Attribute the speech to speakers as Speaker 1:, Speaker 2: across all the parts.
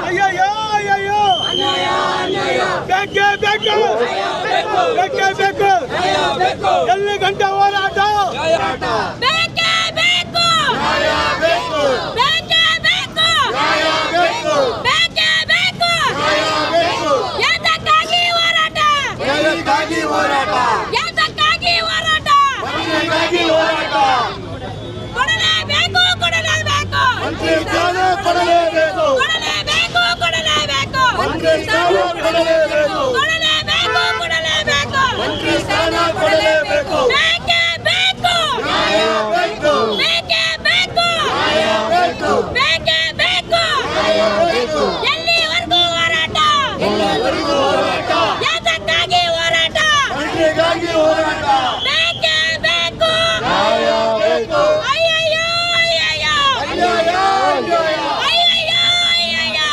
Speaker 1: ಅಯ್ಯಯ್ಯೋ ಅಯ್ಯಯ್ಯೋ ಬೇಕೇ ಬೇಕು ಬೇಕೇ ಬೇಕು ಎಲ್ಲಿ ಗಂಟೆ ಹೋರಾಟ
Speaker 2: ಬೇಕೇ ಬೇಕು ಬೇಕೇ ಬೇಕು ಬೇಕೇ ಬೇಕು ಯಾತಕ್ಕಾಗಿ ಹೋರಾಟ
Speaker 1: ಯಾತಕ್ಕಾಗಿ ಹೋರಾಟ
Speaker 2: ಯಾತಕ್ಕಾಗಿ ಹೋರಾಟ ಕೊಡಲೇಬೇಕು ಕೊಡಲೇಬೇಕು
Speaker 1: ಮಂತ್ರಿ ಸ್ಥಾನ ಕೊಡಲೇಬೇಕು
Speaker 2: ಕೊಡಲೇಬೇಕು ಕೊಡಲೇಬೇಕು
Speaker 1: ಮಂತ್ರಿ ಸ್ಥಾನ ಕೊಡಲೇಬೇಕು
Speaker 2: ಕೊಡಲೇಬೇಕು ಕೊಡಲೇಬೇಕು
Speaker 1: ಮಂತ್ರಿ ಸ್ಥಾನ ಕೊಡಲೇಬೇಕು
Speaker 2: ಬೇಕೇ ಬೇಕು
Speaker 1: ಬೇಕು
Speaker 2: ಬೇಕೇ ಬೇಕು
Speaker 1: ಬೇಕು
Speaker 2: ಬೇಕೇ ಬೇಕು
Speaker 1: ಬೇಕು
Speaker 2: ಎಲ್ಲಿವರೆಗೂ ಹೋರಾಟ
Speaker 1: ಎಲ್ಲರಿಗೂ ಹೋರಾಟ
Speaker 2: ಯಾತಕ್ಕಾಗಿ ಹೋರಾಟ
Speaker 1: ಮಂತ್ರಿಗಾಗಿ ಹೋರಾಟ
Speaker 2: ಬೇಕೇ ಬೇಕು
Speaker 1: ಬೇಕು
Speaker 2: ಅಯ್ಯಯ್ಯೋ ಅಯ್ಯಯ್ಯೋ
Speaker 1: ಅಯ್ಯಯ್ಯೋ
Speaker 2: ಅಯ್ಯಯ್ಯೋ ಅಯ್ಯಯ್ಯೋ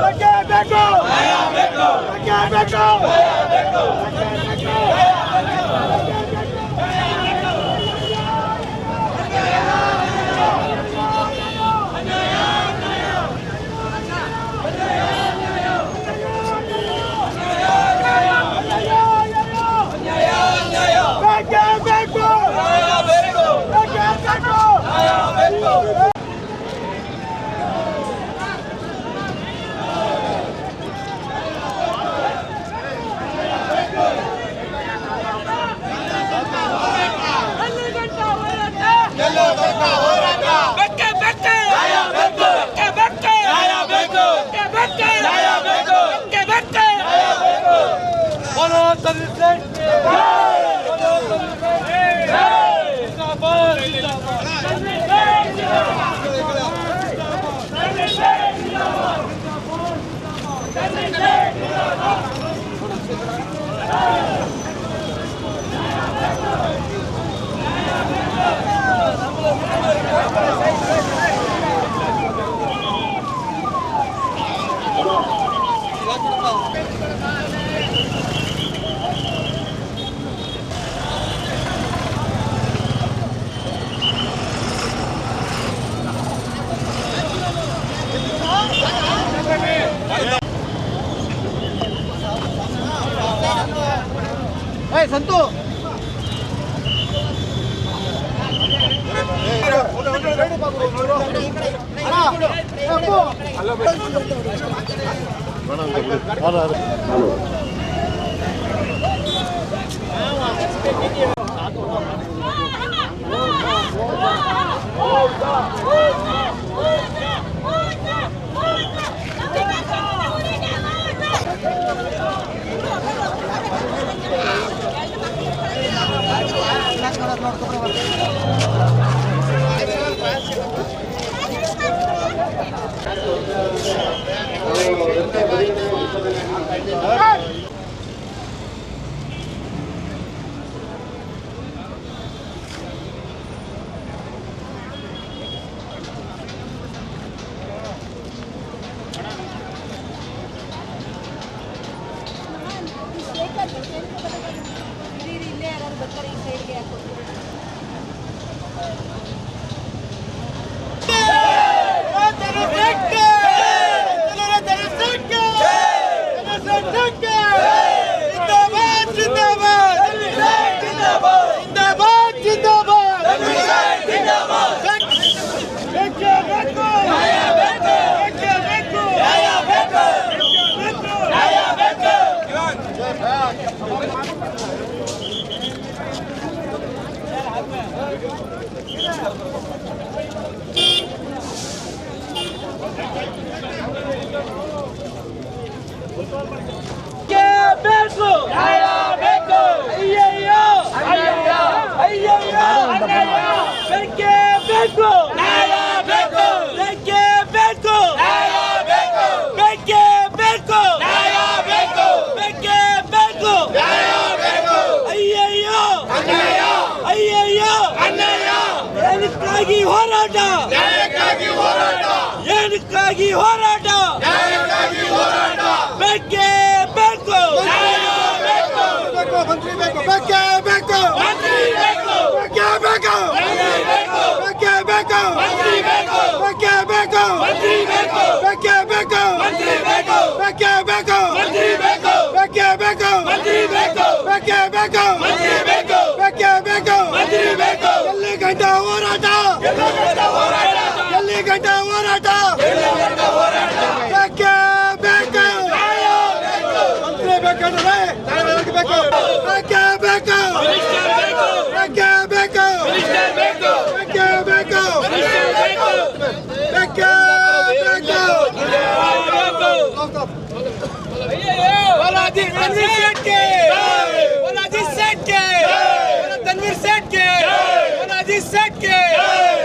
Speaker 1: ಬೇಕೇ ಬೇಕು ಬೇಕೇ ಬೇಕು ಬೇಕೇ ಬೇಕು ಸಂತು
Speaker 2: ಇಲ್ಲೇ ಯಾರು ಬರ್ತಾರೆ ಈ ಸೈಡ್ಗೆ ಯಾಕೆ ಹೋರಾಟ ಏನಕ್ಕಾಗಿ ಹೋರಾಟ ಬೇಕೇ ಬೇಕು ಮಂತ್ರಿ ಬೇಕು ಬೇಕೇ ಬೇಕು ಬೇಕೇ ಬೇಕು
Speaker 1: ಬೇಕು
Speaker 2: ಮಂತ್ರಿ ಬೇಕು
Speaker 1: ಬೇಕೇ ಬೇಕು
Speaker 2: ಮಂತ್ರಿ ಬೇಕು
Speaker 1: ಬೇಕೇ ಬೇಕು
Speaker 2: ಮಂತ್ರಿ ಬೇಕು
Speaker 1: ಬೇಕೇ ಬೇಕು
Speaker 2: ಮಂತ್ರಿ ಬೇಕು
Speaker 1: ಬೇಕೇ ಬೇಕು
Speaker 2: ಮಂತ್ರಿ ಬೇಕು
Speaker 1: ಬೇಕೇ ಬೇಕು
Speaker 2: ಮಂತ್ರಿ ಬೇಕು
Speaker 1: ಬೇಕೇ ಬೇಕು
Speaker 2: ಮಂತ್ರಿ ಬೇಕು
Speaker 1: ಎಲ್ಲಿ ಗಂಟ ಹೋರಾಟ
Speaker 2: ಹೋರಾಟ
Speaker 1: ಎಲ್ಲಿ ಗಂಟ ಹೋರಾಟ ಬೇಕೇ ಬೇಕು ಮಂತ್ರಿ ಬೇಕಂದ್ರೆ ಬೇಕು ಬೇಕೇ ಬೇಕು
Speaker 2: ಮಿನಿಸ್ಟರ್ ಬೇಕು
Speaker 1: ಬೇಕೇ ಬೇಕು
Speaker 2: ಮಿನಿಸ್ಟರ್ ಬೇಕು
Speaker 1: ಬೇಕೇ ಬೇಕು
Speaker 2: ಮಿನಿಸ್ಟರ್ ಬೇಕು
Speaker 1: ಬೇಕೇ ಬೇಕು
Speaker 2: बोला जी तनवीर सेठ के बोला जी सेठ के बोला तनवीर सेठ के बोला जी सेठ के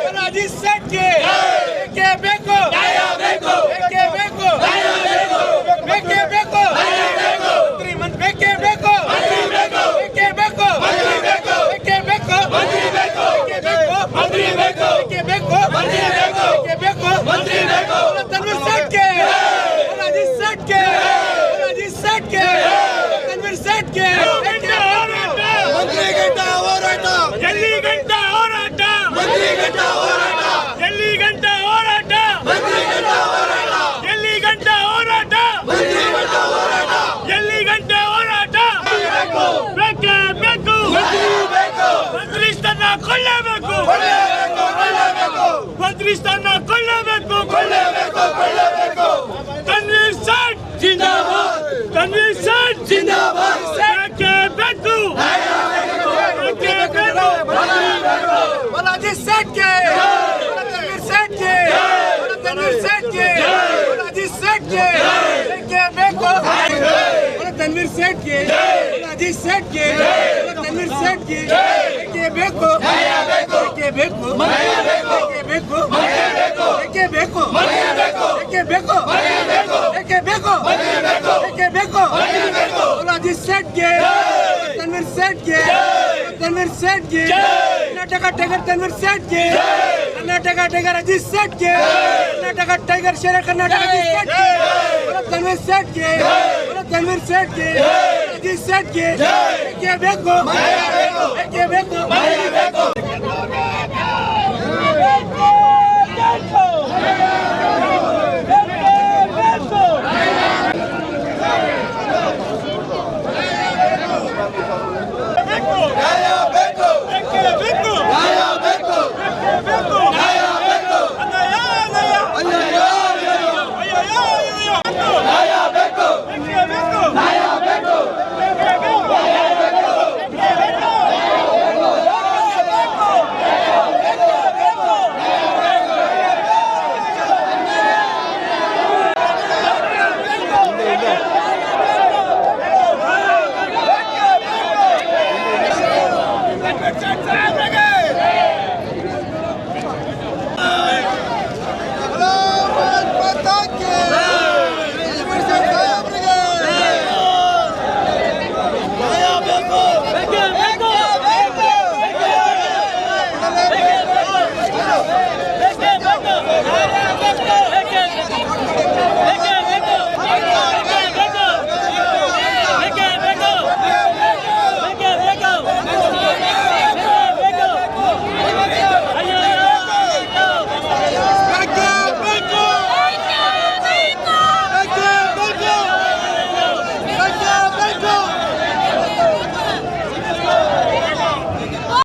Speaker 2: बोला जी सेठ के बेको बेको बेके बेको बेके बेको मंत्री मन बेके बेको मंत्री बेको बेके बेको मंत्री बेको बेके बेको मंत्री बेको बेके बेको मंत्री बेको बेके बेको मंत्री बेको बेके बेको मंत्री बेको बोला तनवीर सेठ के बोला जी सेठ के तनवीर सेठ के
Speaker 1: ಮಂತ್ರಿ ಗಂಟ ಹೋರಾಟ
Speaker 2: ಎಲ್ಲಿ ಗಂಟ ಹೋರಾಟ
Speaker 1: ಮಂತ್ರಿ ಗಂಟ ಹೋರಾಟ
Speaker 2: ಎಲ್ಲಿ ಗಂಟ ಹೋರಾಟ
Speaker 1: ಮಂತ್ರಿ ಗಂಟ ಹೋರಾಟ
Speaker 2: ಎಲ್ಲಿ ಗಂಟ ಹೋರಾಟ
Speaker 1: ಮಂತ್ರಿ ಗಂಟ ಹೋರಾಟ
Speaker 2: ಎಲ್ಲಿ ಗಂಟ ಹೋರಾಟ ಬೇಕೇ ಬೇಕು
Speaker 1: ಬೇಕು
Speaker 2: ಮಂತ್ರಿ ಸ್ಥಾನ ಕೊಳ್ಳಬೇಕು
Speaker 1: ಕೊಳ್ಳಬೇಕು
Speaker 2: ಮಂತ್ರಿ ಸ್ಥಾನ ಕೊಳ್ಳಬೇಕು
Speaker 1: ಕೊಳ್ಳಬೇಕು
Speaker 2: ತನ್ವೀರ್ ಸೇಠ್ ಜಿಂದಾಬಾದ್ ತನ್ವೀರ್ ಸೇಠ್
Speaker 1: ಜಿಂದಾಬಾದ್
Speaker 2: ಬೇಕೇ ಬೇಕು ಬೇಕೇ ಬೇಕು ಬಾಲಾಜಿ ಸೇಠ್ के तनवीर सेठ के तनवीर सेठ के बालाजी सेठ के बेके बेको तनवीर सेठ के बालाजी सेठ के तनवीर सेठ के बेके बेको बेके बेको बेके बेको बेके बेको बेके बेको बेके बेको बेके बेको बालाजी सेठ के तनवीर सेठ के तनवीर सेठ के कर्नाटक टाइगर तनवीर सेठ के कर्नाटक टाइगर अजीत सेठ के कर्नाटक टाइगर शेर कर्नाटक अजीत सेठ के तनवीर सेठ के तनवीर सेठ के अजीत सेठ के बेको